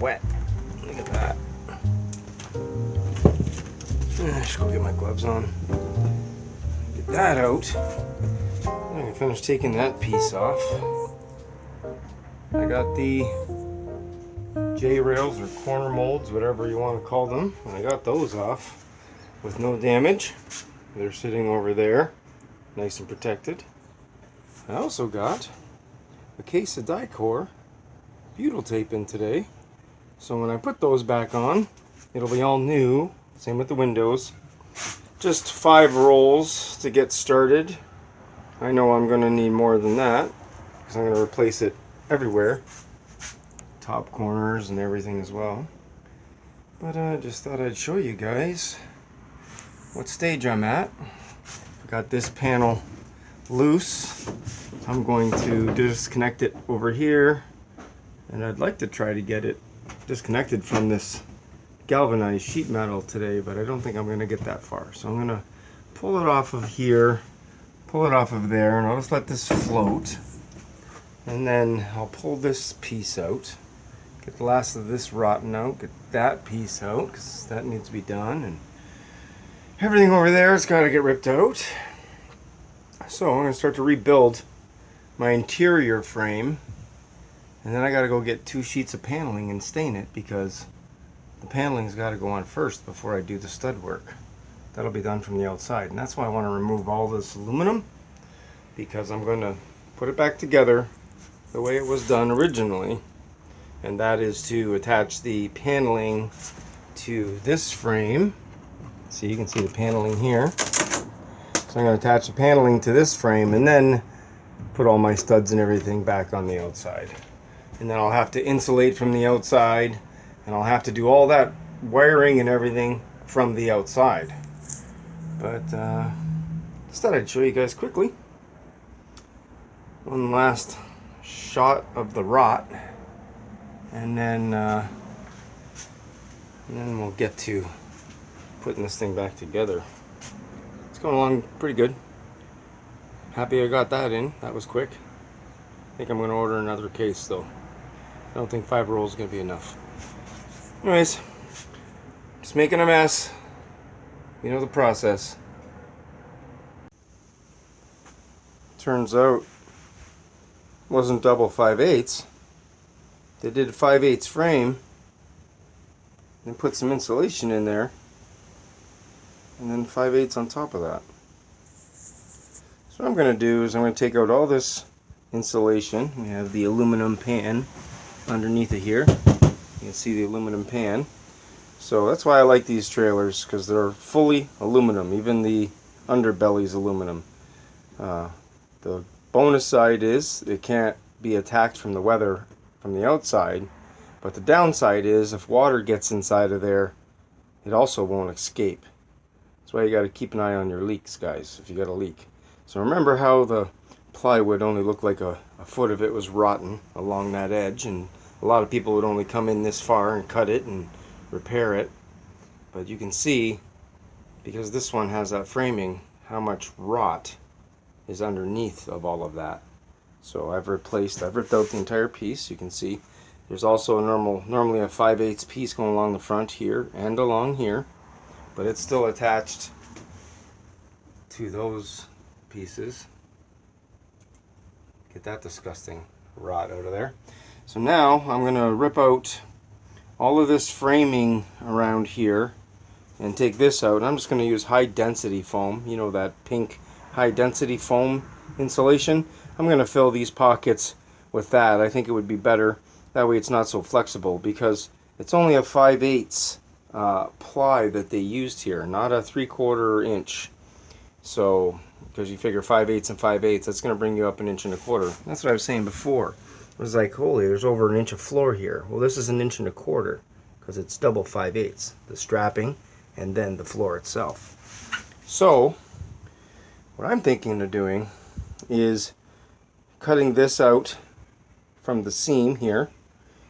wet. Look at that. I should go get my gloves on. Get that out. I can finish taking that piece off. I got the J-rails or corner molds, whatever you want to call them. And I got those off with no damage. They're sitting over there, nice and protected. I also got a case of Dicor butyl tape in today. So when I put those back on, it'll be all new. Same with the windows. Just 5 rolls to get started. I know I'm going to need more than that because I'm going to replace it everywhere. Top corners and everything as well. But I just thought I'd show you guys what stage I'm at. I got this panel loose. I'm going to disconnect it over here, and I'd like to try to get it disconnected from this galvanized sheet metal today, but I don't think I'm going to get that far. So I'm going to pull it off of here, pull it off of there, and I'll just let this float. And then I'll pull this piece out, get the last of this rotten out, get that piece out, because that needs to be done, and everything over there has got to get ripped out. So I'm going to start to rebuild my interior frame, and then I got to go get 2 sheets of paneling and stain it, because the paneling's got to go on first before I do the stud work. That'll be done from the outside, and that's why I want to remove all this aluminum, because I'm going to put it back together the way it was done originally, and that is to attach the paneling to this frame. So you can see the paneling here. So I'm going to attach the paneling to this frame and then put all my studs and everything back on the outside. And then I'll have to insulate from the outside, and I'll have to do all that wiring and everything from the outside. But just thought I'd show you guys quickly. One last shot of the rot, and then we'll get to putting this thing back together. It's going along pretty good. Happy I got that in. That was quick. I think I'm going to order another case though. I don't think 5 rolls is going to be enough. Anyways, just making a mess. You know the process. Turns out it wasn't double 5/8. They did a 5/8 frame and put some insulation in there, and then 5/8 on top of that. So what I'm going to do is I'm going to take out all this insulation. We have the aluminum pan underneath it here. You can see the aluminum pan. So that's why I like these trailers, because they're fully aluminum. Even the underbelly is aluminum. The bonus side is it can't be attacked from the weather from the outside, but the downside is if water gets inside of there, it also won't escape. That's why you got to keep an eye on your leaks, guys, if you got a leak. So remember how the plywood only looked like a foot of it was rotten along that edge, and a lot of people would only come in this far and cut it and repair it. But you can see, because this one has that framing, how much rot is underneath of all of that. So I've ripped out the entire piece. You can see there's also a normally a 5/8 piece going along the front here and along here, but it's still attached to those pieces. Get that disgusting rot out of there. So now I'm going to rip out all of this framing around here and take this out. I'm just going to use high density foam, you know, that pink high density foam insulation. I'm going to fill these pockets with that. I think it would be better. That way it's not so flexible, because it's only a 5/8 ply that they used here, not a 3/4 inch. So, because you figure 5/8 and 5/8, that's going to bring you up 1 1/4 inches. That's what I was saying before. It was like, holy, there's over 1 inch of floor here. Well, this is 1 1/4 inches, because it's double 5/8. The strapping and then the floor itself. So, what I'm thinking of doing is cutting this out from the seam here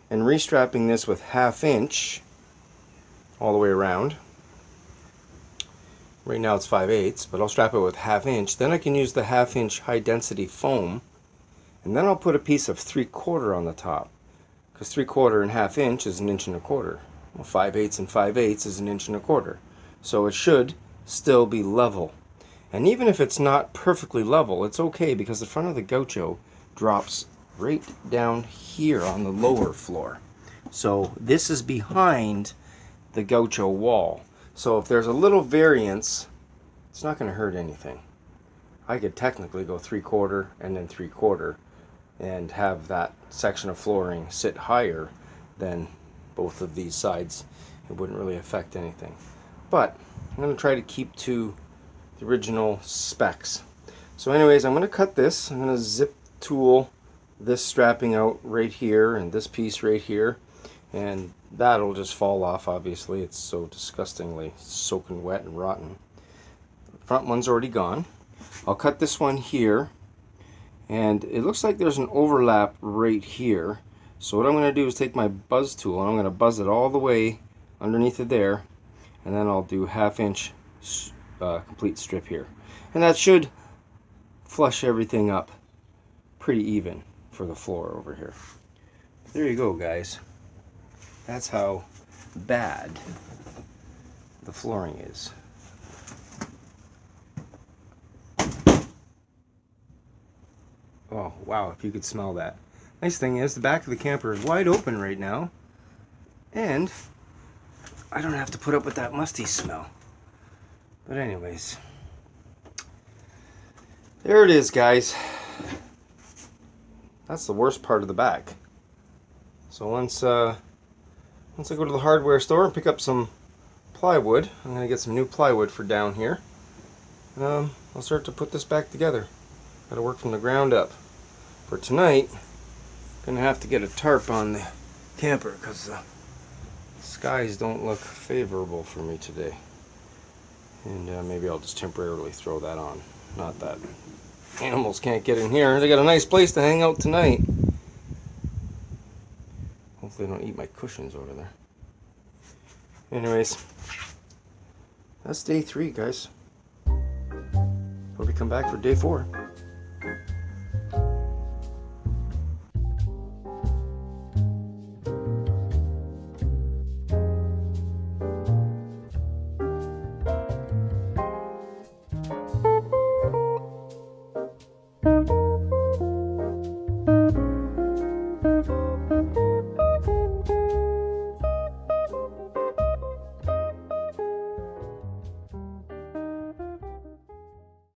and restrapping this with 1/2 inch all the way around. Right now it's 5/8, but I'll strap it with 1/2 inch. Then I can use the 1/2 inch high density foam, and then I'll put a piece of 3/4 on the top. because 3/4 and 1/2 inch is 1.25 inches. Well, 5/8 and 5/8 is 1.25 inches. So it should still be level. And even if it's not perfectly level, it's okay because the front of the gaucho drops right down here on the lower floor. So this is behind the gaucho wall. So if there's a little variance, it's not going to hurt anything. I could technically go 3/4 and then 3/4 and have that section of flooring sit higher than both of these sides. It wouldn't really affect anything. But I'm going to try to keep to the original specs. So anyways, I'm going to cut this. I'm going to zip tool this strapping out right here and this piece right here, and that'll just fall off. Obviously, it's so disgustingly soaking wet and rotten. The front one's already gone. I'll cut this one here, and it looks like there's an overlap right here. So what I'm going to do is take my buzz tool and I'm going to buzz it all the way underneath it there, and then I'll do 1/2 inch complete strip here, and that should flush everything up pretty even for the floor over here. There you go, guys. That's how bad the flooring is. Oh wow, if you could smell that. Nice thing is the back of the camper is wide open right now, and I don't have to put up with that musty smell. But anyways, there it is, guys. That's the worst part of the back. So once I go to the hardware store and pick up some plywood, I'm going to get some new plywood for down here. I'll start to put this back together. Got to work from the ground up. For tonight, I'm going to have to get a tarp on the camper because the skies don't look favorable for me today. And maybe I'll just temporarily throw that on. Not that animals can't get in here. They got a nice place to hang out tonight. Hopefully they don't eat my cushions over there. Anyways, that's day 3, guys. Hope you come back for day 4.